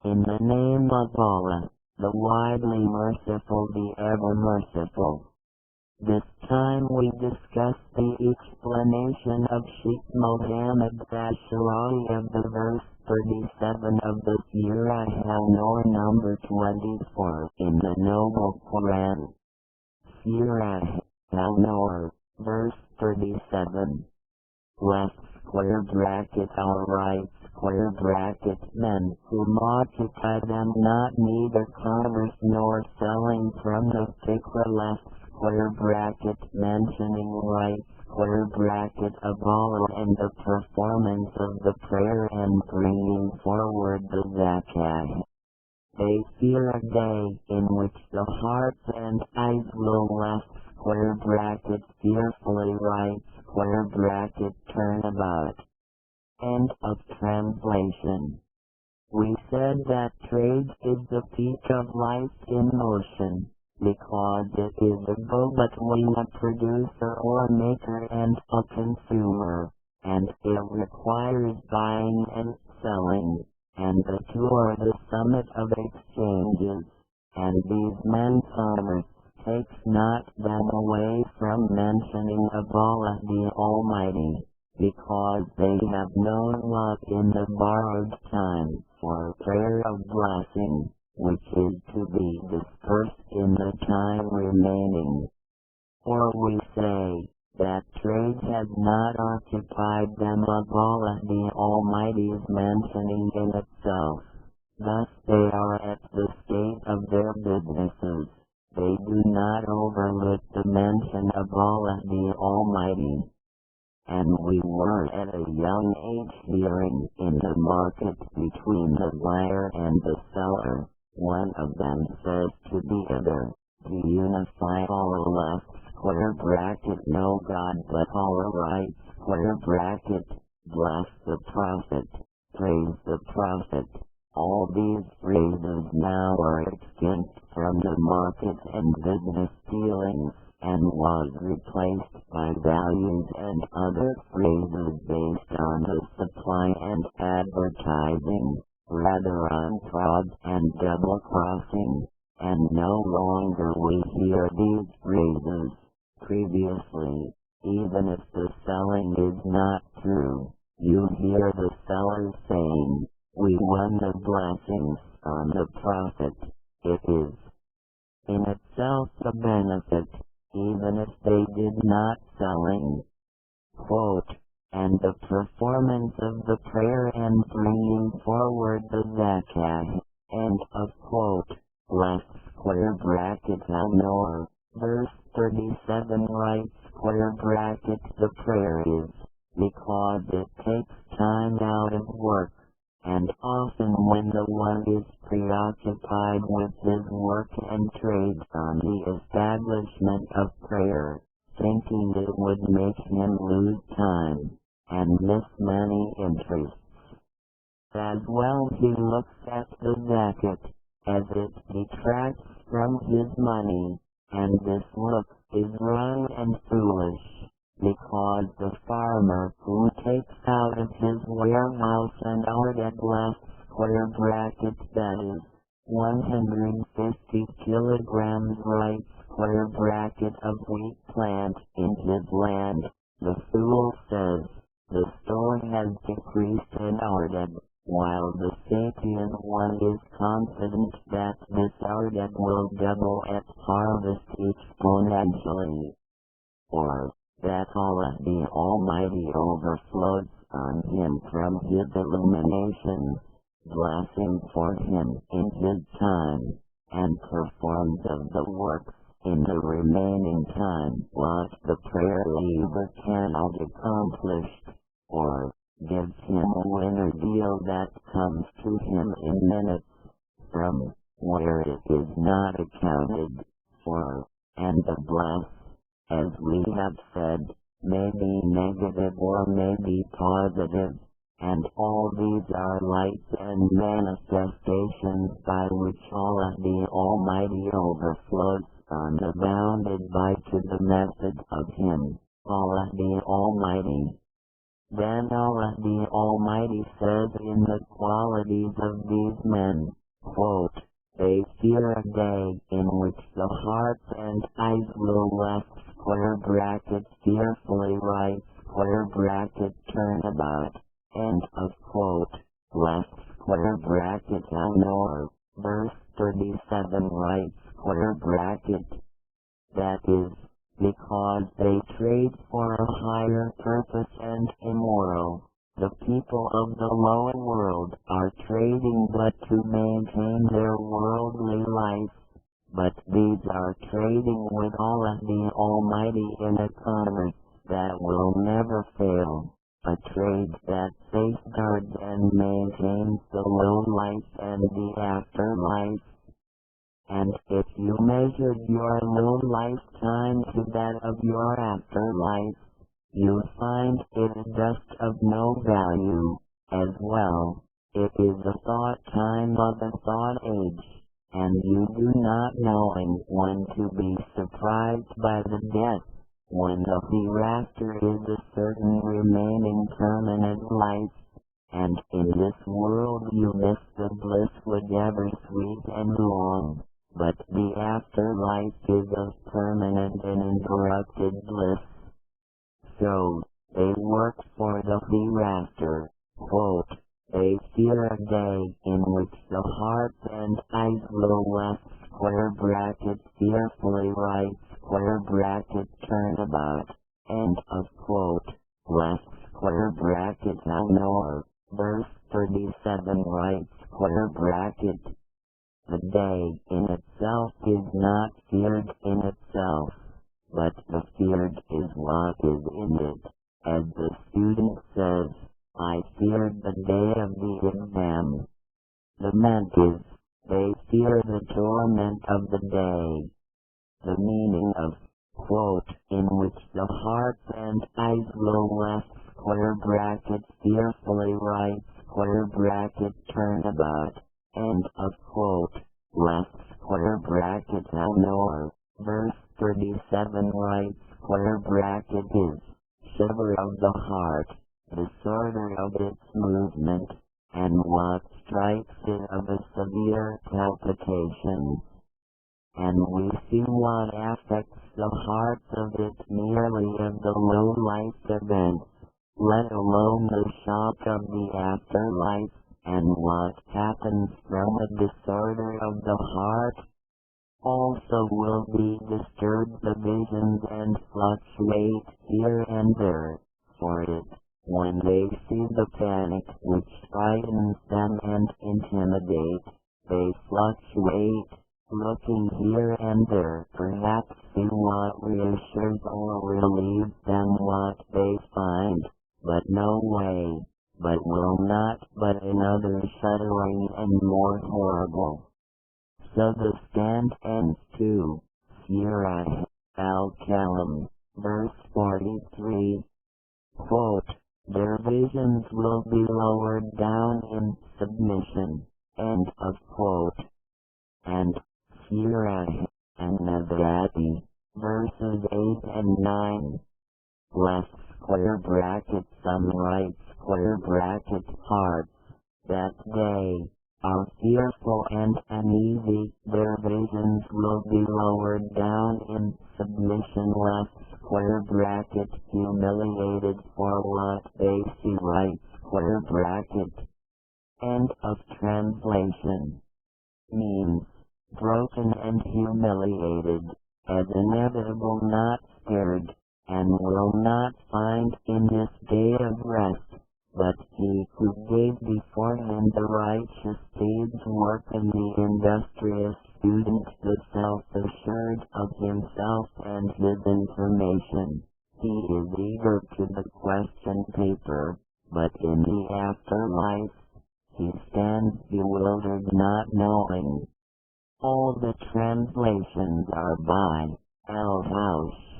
In the name of Allah, the widely merciful, the ever merciful. This time we discuss the explanation of Sheikh Mohammad Assara'wi of the verse 37 of the Surah Alnnou'r number 24 in the Noble Qur'an. Surah Alnnou'r, verse 37. Left square bracket all right square bracket men who multiply them not neither commerce nor selling from the fikra left square bracket mentioning right square bracket of Allah and the performance of the prayer and bringing forward the zakah. They fear a day in which the hearts and eyes will left square bracket fearfully right square bracket turn about. End of translation. We said that trade is the peak of life in motion, because it is a go between a producer or maker and a consumer, and it requires buying and selling, and the two are the summit of exchanges, and these men commerce takes not them away from mentioning of Allah the Almighty, because they have known love in the borrowed time for prayer of blessing, which is to be dispersed in the time remaining. Or we say, that trade has not occupied them of Allah the Almighty's mentioning in itself. Thus they are at the state of their businesses. They do not overlook the mention of Allah the Almighty. And we were at a young age hearing in the market between the buyer and the seller. One of them says to the other, to unify all left square bracket no God but Allah right square bracket, bless the Prophet, praise the Prophet. All these phrases now are extinct from the market and business dealings, and was replaced by values and other phrases based on the supply and advertising, rather on fraud and double-crossing, and no longer we hear these phrases. Previously, even if the selling is not true, you hear the seller saying, "We won the blessings on the Prophet." It is in itself a benefit, even if they did not selling. Quote, and the performance of the prayer and bringing forward the zakah. End of quote. Left square bracket Alnnou'r, verse 37 right square bracket the prayer is, because it takes time out of work. And often when the one is preoccupied with his work and trades on the establishment of prayer, thinking it would make him lose time, and miss many interests. As well he looks at the zakat, as it detracts from his money, and this look is wrong and foolish. Because the farmer who takes out of his warehouse an arded left square bracket that is 150 kilograms right square bracket of wheat plant in his land, the fool says, the store has decreased an arded, while the sapient one is confident that this arded will double at harvest exponentially. Or, that Allah the Almighty overflows on him from his illumination, blessing for him in his time, and performs of the works in the remaining time what the prayer leaver cannot accomplish, or gives him a winner deal that comes to him in minutes, from where it is not accounted for, and the bless, as we have said, may be negative or may be positive, and all these are lights and manifestations by which Allah the Almighty overflows on the bounded by to the method of Him, Allah the Almighty. Then Allah the Almighty says in the qualities of these men, quote, they fear a day in which the hearts and eyes will fearfully turn about, end of quote. Alnnou'r, verse 37 that is, because they trade for a higher purpose and immoral. The people of the lower world are trading but to maintain their worldly life, but these are trading with Allah the Almighty in a commerce that will never fail, a trade that safeguards and maintains the low life and the afterlife. And if you measured your low lifetime to that of your afterlife, you find it just of no value. As well, it is a thought time of a thought age, and you do not knowing when to be surprised by the death, when the hereafter is a certain remaining permanent life, and in this world you miss the bliss whatever sweet and long, but the afterlife is of permanent and interrupted bliss. So, they work for the hereafter, quote, they fear a day in which the hearts and eyes will fearfully turn about, end of quote. Alnnou'r, verse 37 the day in itself is not feared in itself, but the feared is what is in it. As the student says, I feared the day of the exam. The meant is, they fear the torment of the day. The meaning of, quote, in which the hearts and eyes will fearfully turn about, end of quote. Alnnou'r, verse 37 is, shiver of the heart, disorder of its movement, and what strikes it of a severe palpitation. And we see what affects the hearts of it merely of the low-life events, let alone the shock of the afterlife, and what happens from a disorder of the heart. Also will be disturbed the visions and fluctuate here and there, for it, when they see the panic which frightens them and intimidate, they fluctuate, looking here and there, perhaps see what reassures or relieves them what they find, but no way, but will not, but another shuddering and more horrible. So the stand ends to Surah Al-Kalam, verse 43, quote, their visions will be lowered down in submission, end of quote. And Surah An-Nazi'ati, verses 8 and 9, some hearts, that day, are fearful and uneasy, their visions will be lowered down in submission humiliated for what they see end of translation. Means, broken and humiliated, as inevitable not spared, and will not find in this day of rest, but he who gave before him the righteous deeds work in the industrious student, the self-assured of himself and his information. He is eager to the question paper, but in the afterlife, he stands bewildered not knowing. All the translations are by Al-Haush.